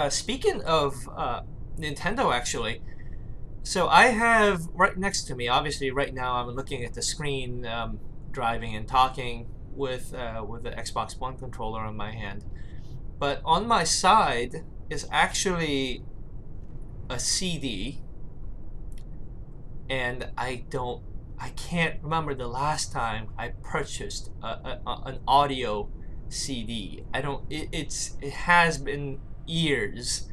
Speaking of Nintendo, actually, so I have right next to me. Obviously, right now I'm looking at the screen, driving and talking with the Xbox One controller in my hand. But on my side is actually a CD, and I can't remember the last time I purchased an audio CD. I don't. It has been years.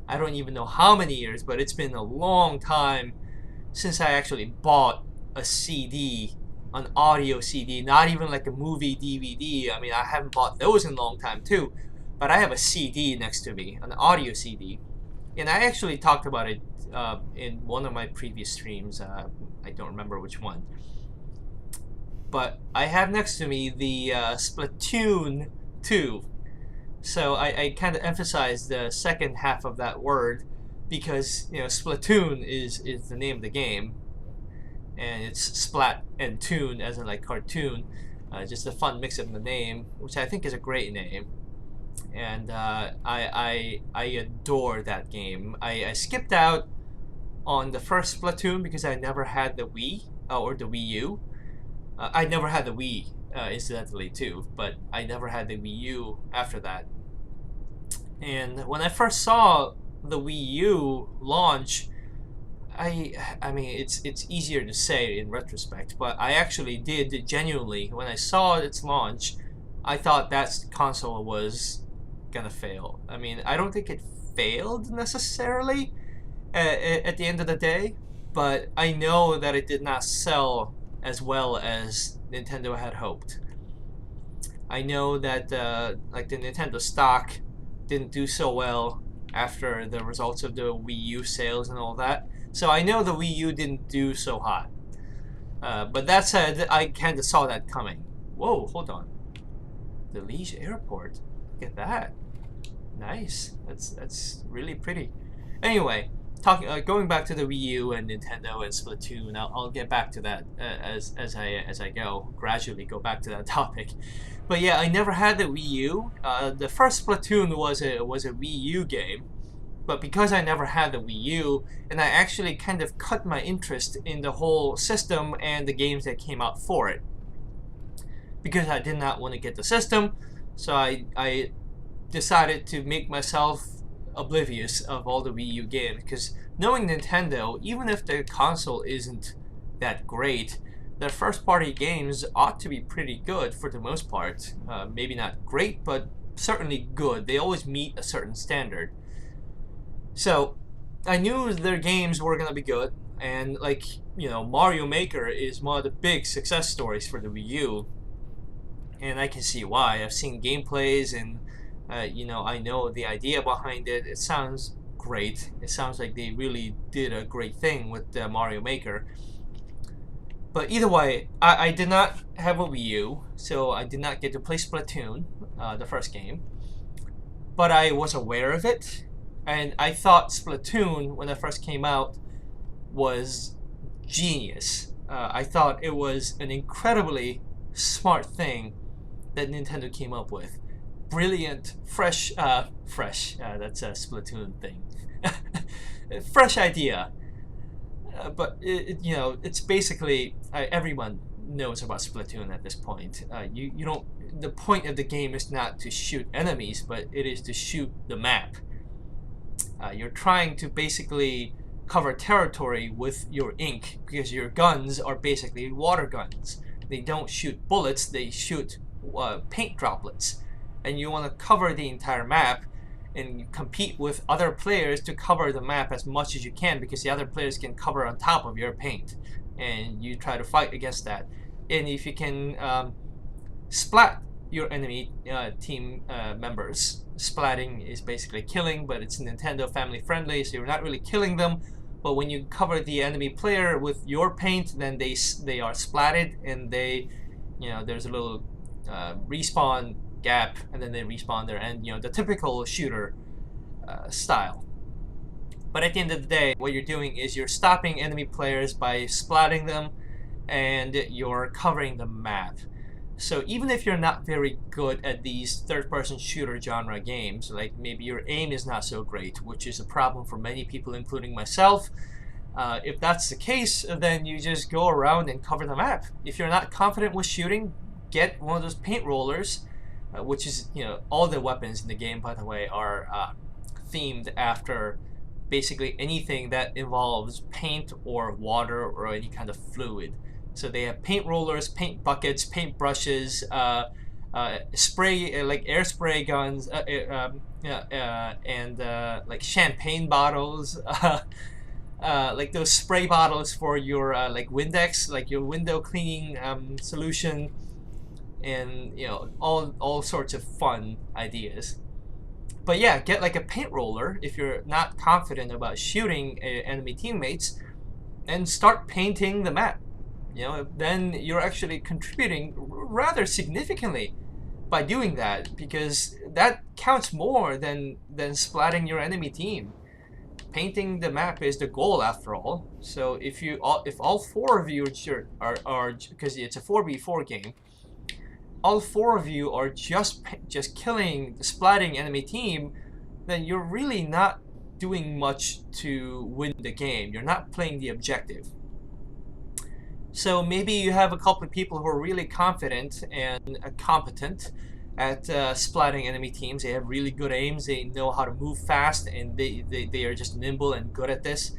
I don't even know how many years, but it's been a long time since I actually bought a CD, an audio CD, not even like a movie DVD. I mean, I haven't bought those in a long time too, but I have a CD next to me, an audio CD, and I actually talked about it in one of my previous streams. I don't remember which one, but I have next to me the Splatoon 2. So I kind of emphasize the second half of that word because Splatoon is the name of the game, and it's splat and tune as in like cartoon, just a fun mix of the name, which I think is a great name. And I adore that game. I skipped out on the first Splatoon because I never had the Wii or the Wii U. I never had the Wii, incidentally too, but I never had the Wii U after that. And when I first saw the Wii U launch, I mean it's easier to say in retrospect, but I actually did genuinely when I saw its launch, I thought that console was gonna fail. I mean, I don't think it failed necessarily at the end of the day, but I know that it did not sell as well as Nintendo had hoped. I know that like the Nintendo stock didn't do so well after the results of the Wii U sales and all that. So I know the Wii U didn't do so hot. But that said, I kind of saw that coming. Whoa, hold on. The Liege Airport. Look at that. Nice. That's really pretty. Anyway, going back to the Wii U and Nintendo and Splatoon, I'll get back to that as I go, gradually go back to that topic. But yeah, I never had the Wii U. The first Splatoon was a Wii U game, but because I never had the Wii U, and I actually kind of cut my interest in the whole system and the games that came out for it, because I did not want to get the system, so I decided to make myself oblivious of all the Wii U games, because knowing Nintendo, even if the console isn't that great, their first party games ought to be pretty good for the most part. Maybe not great, but certainly good. They always meet a certain standard. So I knew their games were gonna be good, and like Mario Maker is one of the big success stories for the Wii U, and I can see why. I've seen gameplays, and I know the idea behind it. It sounds great. It sounds like they really did a great thing with Mario Maker. But either way, I did not have a Wii U, so I did not get to play Splatoon, the first game. But I was aware of it, and I thought Splatoon, when it first came out, was genius. I thought it was an incredibly smart thing that Nintendo came up with. Brilliant, fresh, that's a Splatoon thing. Fresh idea. But it's basically everyone knows about Splatoon at this point. You don't. The point of the game is not to shoot enemies, but it is to shoot the map. You're trying to basically cover territory with your ink because your guns are basically water guns. They don't shoot bullets; they shoot paint droplets, and you want to cover the entire map and you compete with other players to cover the map as much as you can because the other players can cover on top of your paint, and you try to fight against that. And if you can splat your enemy team members, splatting is basically killing, but it's Nintendo family friendly, so you're not really killing them. But when you cover the enemy player with your paint, then they are splatted, and there's a little respawn gap, and then they respawn there, and the typical shooter style. But at the end of the day, what you're doing is you're stopping enemy players by splatting them, and you're covering the map. So even if you're not very good at these third-person shooter genre games, like maybe your aim is not so great, which is a problem for many people, including myself, if that's the case, then you just go around and cover the map. If you're not confident with shooting, get one of those paint rollers, which is, all the weapons in the game, by the way, are themed after basically anything that involves paint or water or any kind of fluid. So they have paint rollers, paint buckets, paint brushes, spray, like air spray guns, and like champagne bottles, like those spray bottles for your like Windex, like your window cleaning solution, and all sorts of fun ideas. But yeah, get like a paint roller if you're not confident about shooting enemy teammates, and start painting the map. Then you're actually contributing rather significantly by doing that, because that counts more than splatting your enemy team. Painting the map is the goal after all. So if all four of you are because it's a 4v4 game, all four of you are just killing the splatting enemy team, then you're really not doing much to win the game. You're not playing the objective. So maybe you have a couple of people who are really confident and competent at splatting enemy teams. They have really good aims, they know how to move fast, and they are just nimble and good at this.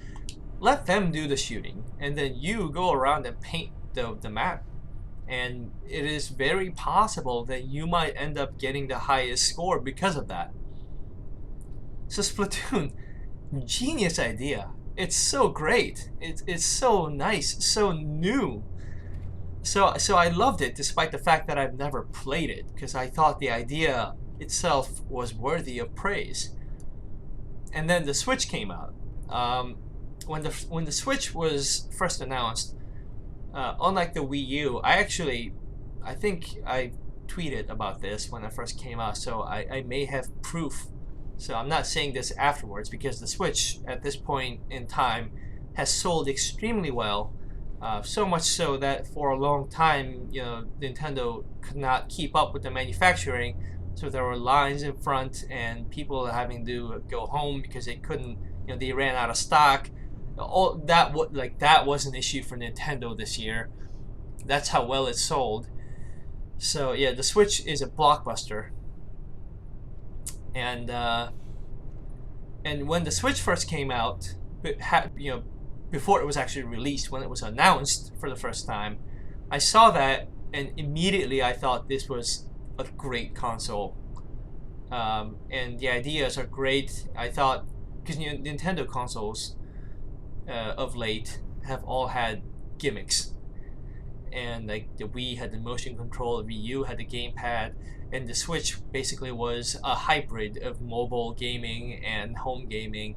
Let them do the shooting, and then you go around and paint the map. And it is very possible that you might end up getting the highest score because of that. So Splatoon, genius idea. It's so great. It's so nice, so new. So I loved it, despite the fact that I've never played it, because I thought the idea itself was worthy of praise. And then the Switch came out. When the Switch was first announced, unlike the Wii U, I think I tweeted about this when it first came out, so I may have proof. So I'm not saying this afterwards, because the Switch at this point in time has sold extremely well, so much so that for a long time, Nintendo could not keep up with the manufacturing, so there were lines in front and people having to go home because they couldn't, they ran out of stock. All that that was an issue for Nintendo this year. That's how well it sold. So yeah, the Switch is a blockbuster. And when the Switch first came out, before it was actually released, when it was announced for the first time, I saw that and immediately I thought this was a great console. And the ideas are great. I thought, because Nintendo consoles of late have all had gimmicks, and like the Wii had the motion control, the Wii U had the gamepad, and the Switch basically was a hybrid of mobile gaming and home gaming,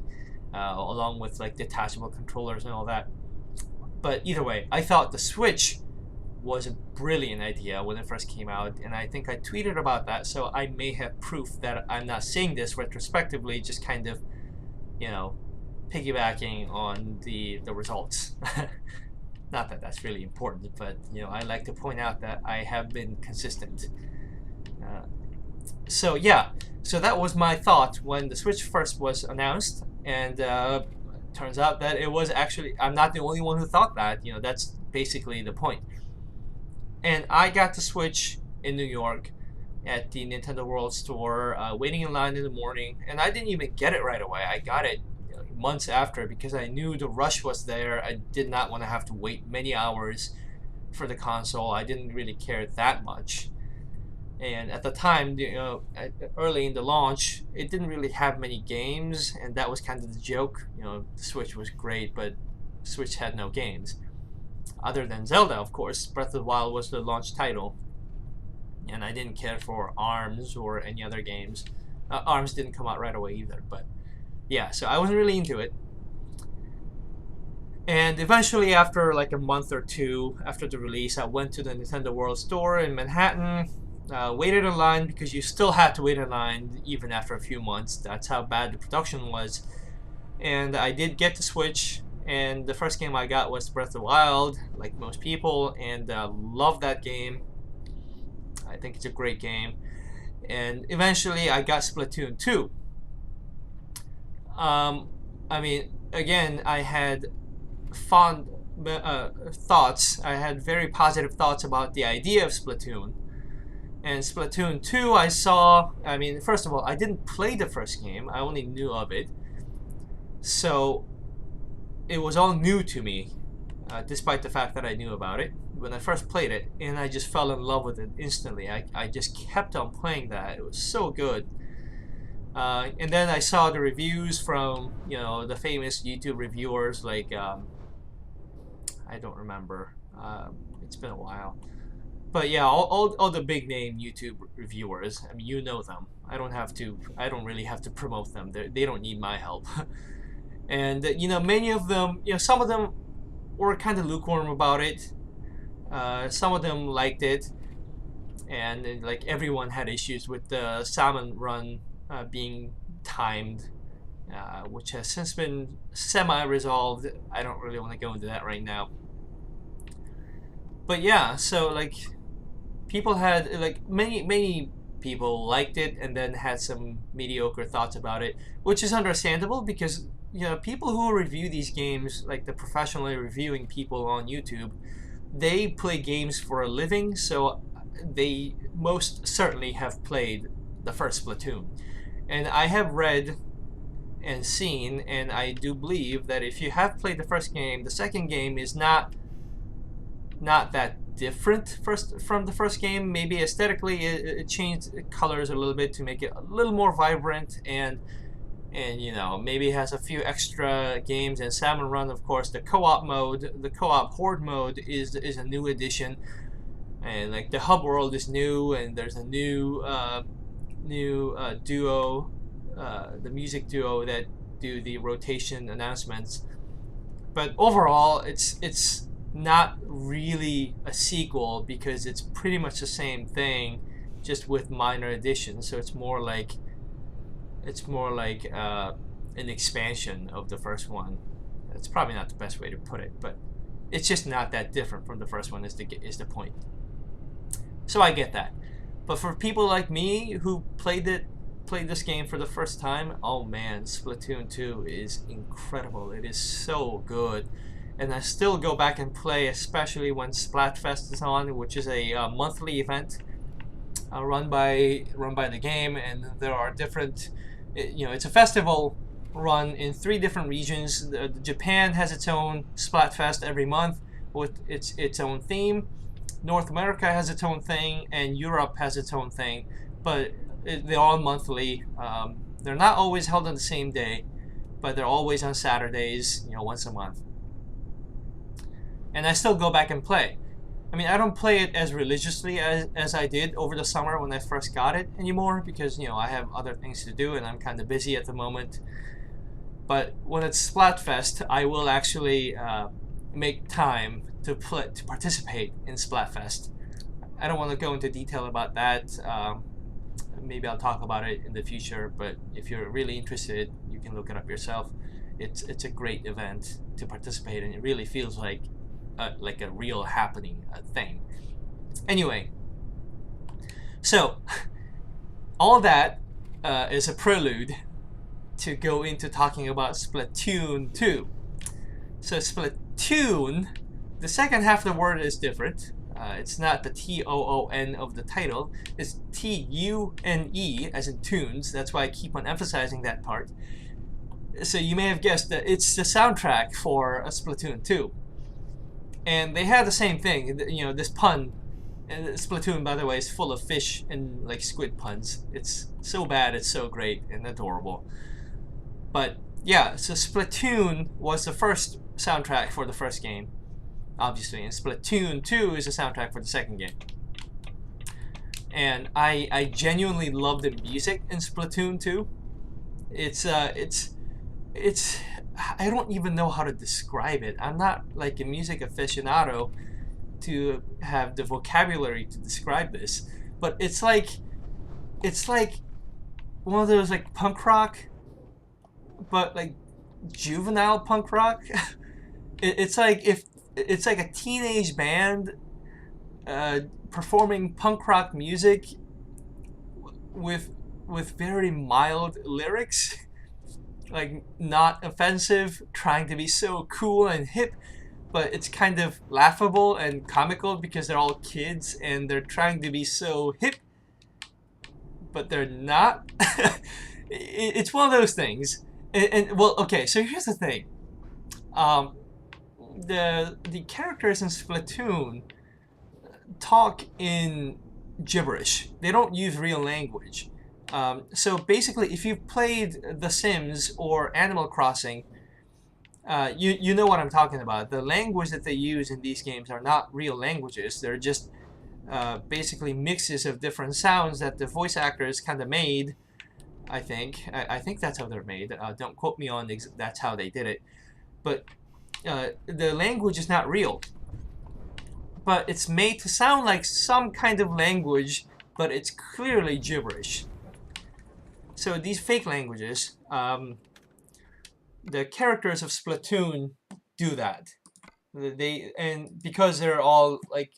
along with like detachable controllers and all that. But either way, I thought the Switch was a brilliant idea when it first came out, and I think I tweeted about that, so I may have proof that I'm not saying this retrospectively, just kind of, piggybacking on the results. Not that that's really important, but I like to point out that I have been consistent. So yeah, so that was my thought when the Switch first was announced, and turns out that it was actually, I'm not the only one who thought that. That's basically the point. And I got the Switch in New York at the Nintendo World Store, waiting in line in the morning, and I didn't even get it right away. I got it months after because I knew the rush was there. I did not want to have to wait many hours for the console. I didn't really care that much. And at the time, early in the launch, it didn't really have many games, and that was kind of the joke. The Switch was great, but Switch had no games. Other than Zelda, of course. Breath of the Wild was the launch title. And I didn't care for ARMS or any other games. ARMS didn't come out right away either, but yeah, so I wasn't really into it. And eventually, after like a month or two after the release, I went to the Nintendo World Store in Manhattan, waited in line, because you still had to wait in line even after a few months. That's how bad the production was. And I did get the Switch, and the first game I got was Breath of the Wild, like most people, and loved that game. I think it's a great game. And eventually I got Splatoon 2. I mean, again, I had fond thoughts. I had very positive thoughts about the idea of Splatoon. And Splatoon 2, I saw, I mean, first of all, I didn't play the first game, I only knew of it. So it was all new to me, despite the fact that I knew about it when I first played it, and I just fell in love with it instantly. I just kept on playing that. It was so good. And then I saw the reviews from, you know, the famous YouTube reviewers like, I don't remember. It's been a while. But yeah, all the big name YouTube reviewers, I mean, you know them. I don't really have to promote them. They don't need my help. And, you know, many of them, you know, some of them were kind of lukewarm about it. Some of them liked it. And, like, everyone had issues with the salmon run being timed, which has since been semi-resolved. I don't really want to go into that right now. But yeah, so, like, people had, like, many people liked it and then had some mediocre thoughts about it, which is understandable because, you know, people who review these games, like the professionally reviewing people on YouTube, they play games for a living, so they most certainly have played the first Splatoon. And I have read and seen, and I do believe that if you have played the first game, the second game is not that different from the first game. Maybe aesthetically it changed colors a little bit to make it a little more vibrant, and you know, maybe it has a few extra games. And Salmon Run, of course, the co-op mode, the co-op horde mode is a new addition, and like the hub world is new, and there's a new duo, the music duo that do the rotation announcements. But overall, it's not really a sequel because it's pretty much the same thing, just with minor additions. So it's more like an expansion of the first one. That's probably not the best way to put it, but it's just not that different from the first one is the point. So I get that. But for people like me who played this game for the first time, oh man, Splatoon 2 is incredible. It is so good. And I still go back and play, especially when Splatfest is on, which is a monthly event run by the game, and there are different, you know, it's a festival run in 3 different regions. Japan has its own Splatfest every month with its own theme. North America has its own thing, and Europe has its own thing, but they're all monthly. They're not always held on the same day, but they're always on Saturdays, you know, once a month. And I still go back and play. I mean, I don't play it as religiously as I did over the summer when I first got it anymore because, you know, I have other things to do and I'm kind of busy at the moment. But when it's Splatfest, I will actually make time to participate in Splatfest. I don't want to go into detail about that. Maybe I'll talk about it in the future, but if you're really interested, you can look it up yourself. It's a great event to participate in. It really feels like a real happening thing. Anyway, so all that is a prelude to go into talking about Splatoon 2. So Splatoon, the second half of the word is different. It's not the T-O-O-N of the title. It's T-U-N-E, as in tunes. That's why I keep on emphasizing that part. So you may have guessed that it's the soundtrack for Splatoon 2. And they had the same thing, you know, this pun. And Splatoon, by the way, is full of fish and like squid puns. It's so bad, it's so great and adorable. But yeah, so Splatoon was the first soundtrack for the first game, obviously, and Splatoon 2 is the soundtrack for the second game. And I genuinely love the music in Splatoon 2. It's I don't even know how to describe it. I'm not like a music aficionado to have the vocabulary to describe this, but it's like one of those like punk rock, but like juvenile punk rock. It's like a teenage band performing punk rock music with very mild lyrics, like not offensive, trying to be so cool and hip, but it's kind of laughable and comical because they're all kids and they're trying to be so hip, but they're not. It's one of those things. And well, okay, so here's the thing. Um, the characters in Splatoon talk in gibberish. They don't use real language. So basically, if you've played The Sims or Animal Crossing, you know what I'm talking about. The language that they use in these games are not real languages. They're just basically mixes of different sounds that the voice actors kind of made. I think. I think that's how they're made. Don't quote me on that's how they did it. But the language is not real. But it's made to sound like some kind of language, but it's clearly gibberish. So these fake languages, the characters of Splatoon do that. And because they're all like,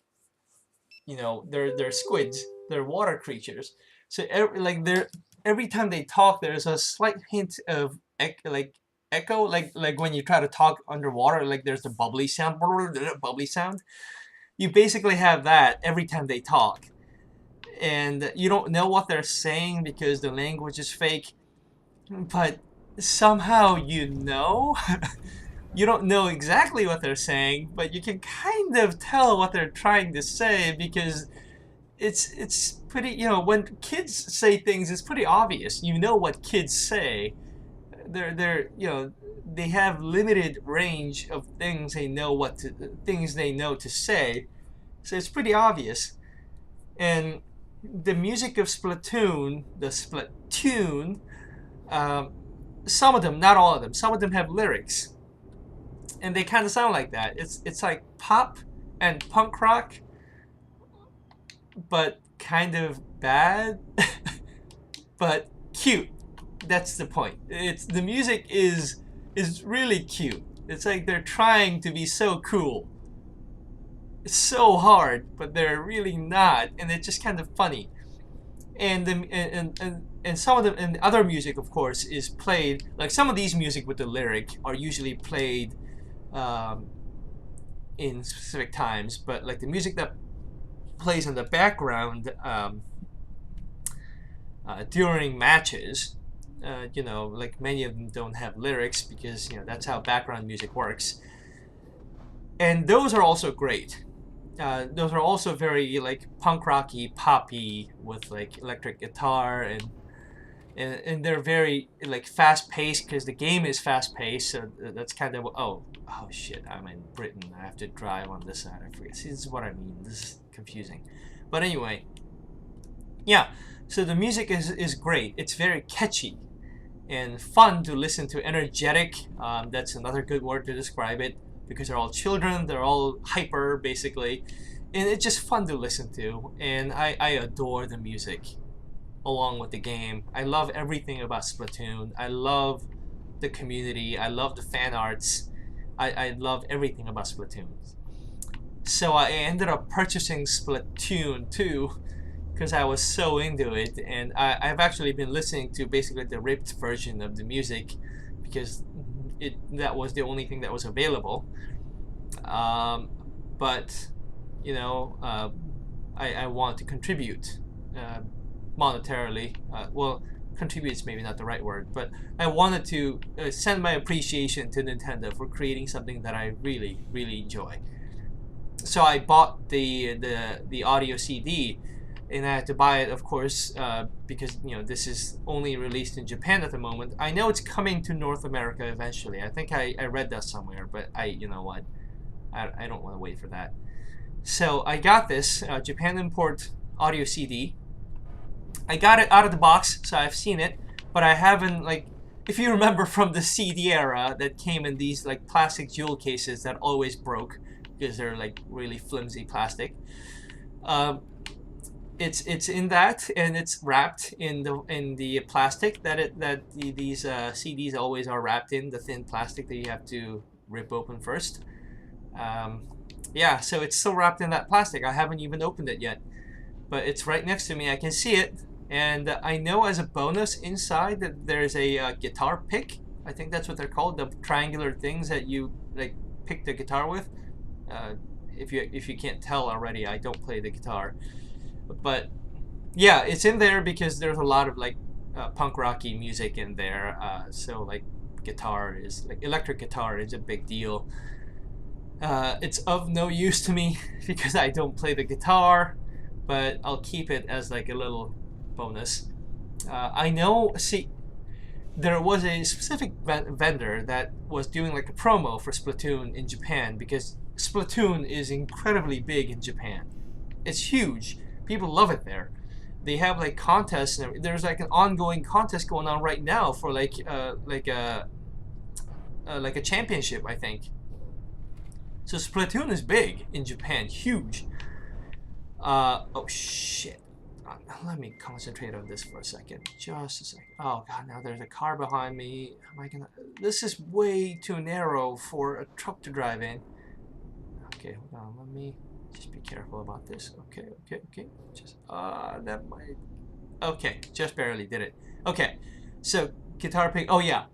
they're squids, they're water creatures. So every time they talk, there's a slight hint of echo, like when you try to talk underwater, like there's the bubbly sound, bubbly sound. You basically have that every time they talk. And you don't know what they're saying because the language is fake, but somehow you know. You don't know exactly what they're saying, but you can kind of tell what they're trying to say because it's pretty, when kids say things, it's pretty obvious. You know what kids say. They have limited range of things they know to say. So it's pretty obvious. And the music of Splatoon, the Splatoon, some of them, not all of them, some of them have lyrics. And they kind of sound like that. It's like pop and punk rock, but kind of bad, but cute. That's the point. The music is really cute. It's like they're trying to be so cool. It's so hard, but they're really not, and it's just kind of funny. And some of them, and other music, of course, is played, like some of these music with the lyric are usually played in specific times, but like the music that plays in the background during matches, like many of them don't have lyrics because that's how background music works, and those are also great. Those are also very like punk rocky, poppy with like electric guitar and they're very like fast paced because the game is fast paced. So that's kind of oh shit, I'm in Britain. I have to drive on this side. I forget. See, this is what I mean. This is confusing, but anyway, yeah. So the music is great. It's very catchy and fun to listen to. Energetic. That's another good word to describe it. Because they're all children, they're all hyper, basically. And it's just fun to listen to. And I adore the music along with the game. I love everything about Splatoon. I love the community. I love the fan arts. I love everything about Splatoon. So I ended up purchasing Splatoon 2 because I was so into it. And I've actually been listening to basically the ripped version of the music because that was the only thing that was available. But I want to contribute monetarily. Well, contribute is maybe not the right word, but I wanted to send my appreciation to Nintendo for creating something that I really, really enjoy. So I bought the audio CD, and I had to buy it, of course, because this is only released in Japan at the moment. I know it's coming to North America eventually. I think I read that somewhere, but you know what? I don't want to wait for that. So I got this Japan import audio CD. I got it out of the box, so I've seen it, but I haven't if you remember from the CD era that came in these like plastic jewel cases that always broke because they're like really flimsy plastic. It's in that, and it's wrapped in the plastic these CDs always are wrapped in, the thin plastic that you have to rip open first. Yeah, so it's still wrapped in that plastic. I haven't even opened it yet, but it's right next to me. I can see it, and I know as a bonus inside that there's a guitar pick. I think that's what they're called, the triangular things that you like pick the guitar with. Uh, if you can't tell already, I don't play the guitar, but yeah, it's in there because there's a lot of like punk rocky music in there. So like guitar is like electric guitar is a big deal. It's of no use to me because I don't play the guitar, but I'll keep it as like a little bonus. I know, see, there was a specific vendor that was doing like a promo for Splatoon in Japan because Splatoon is incredibly big in Japan. It's huge. People love it there. They have like contests and there's like an ongoing contest going on right now for like a championship, I think. So Splatoon is big in Japan, huge. Oh shit. Let me concentrate on this for a second. Just a second. Oh god, now there's a car behind me. Am I gonna... This is way too narrow for a truck to drive in. Okay, hold on. Let me just be careful about this. Okay, okay, okay. Just, that might... Okay, just barely did it. Okay, so guitar pick... Oh yeah.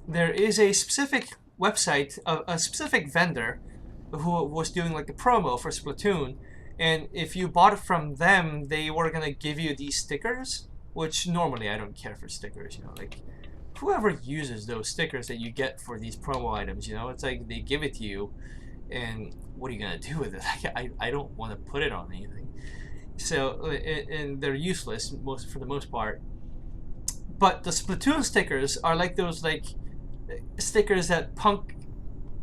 There is a specific website, a specific vendor who was doing like a promo for Splatoon, and if you bought it from them, they were gonna give you these stickers, which normally I don't care for stickers, you know, like whoever uses those stickers that you get for these promo items, you know, it's like they give it to you, and what are you gonna do with it? I don't want to put it on anything, so and they're useless for the most part. But the Splatoon stickers are like those like stickers that punk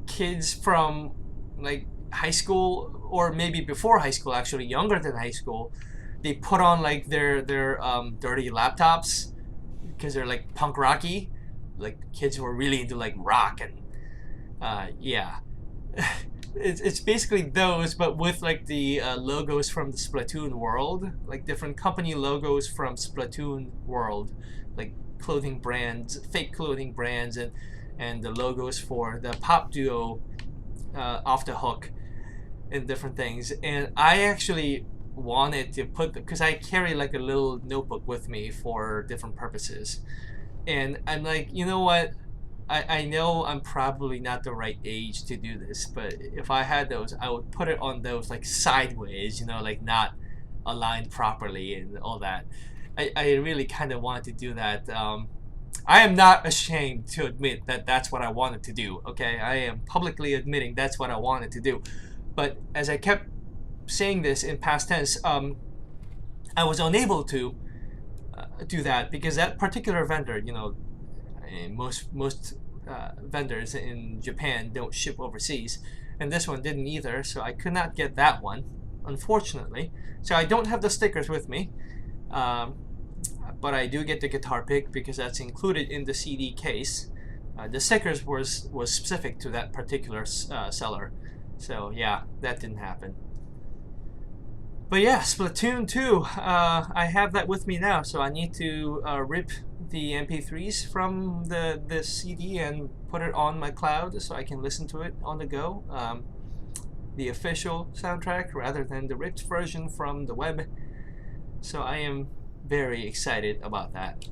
kids from like high school or maybe before high school, actually younger than high school, they put on like their dirty laptops because they're like punk rocky, like kids who are really into like rock and yeah. It's basically those, but with like the logos from the Splatoon world, like different company logos from Splatoon world, like clothing brands, fake clothing brands, and the logos for the pop duo Off the Hook and different things. And I actually wanted to put, because I carry like a little notebook with me for different purposes, and I'm like, you know what, I know I'm probably not the right age to do this, but if I had those, I would put it on those like sideways, you know, like not aligned properly and all that. I really kind of wanted to do that. I am not ashamed to admit that that's what I wanted to do, okay? I am publicly admitting that's what I wanted to do. But as I kept saying this in past tense, I was unable to do that because that particular vendor, you know, most vendors in Japan don't ship overseas, and this one didn't either, so I could not get that one, unfortunately. So I don't have the stickers with me, but I do get the guitar pick because that's included in the CD case. The stickers was specific to that particular seller, so yeah, that didn't happen. But yeah, Splatoon 2, I have that with me now, so I need to rip the MP3s from the CD and put it on my cloud so I can listen to it on the go. The official soundtrack rather than the ripped version from the web. So I am very excited about that.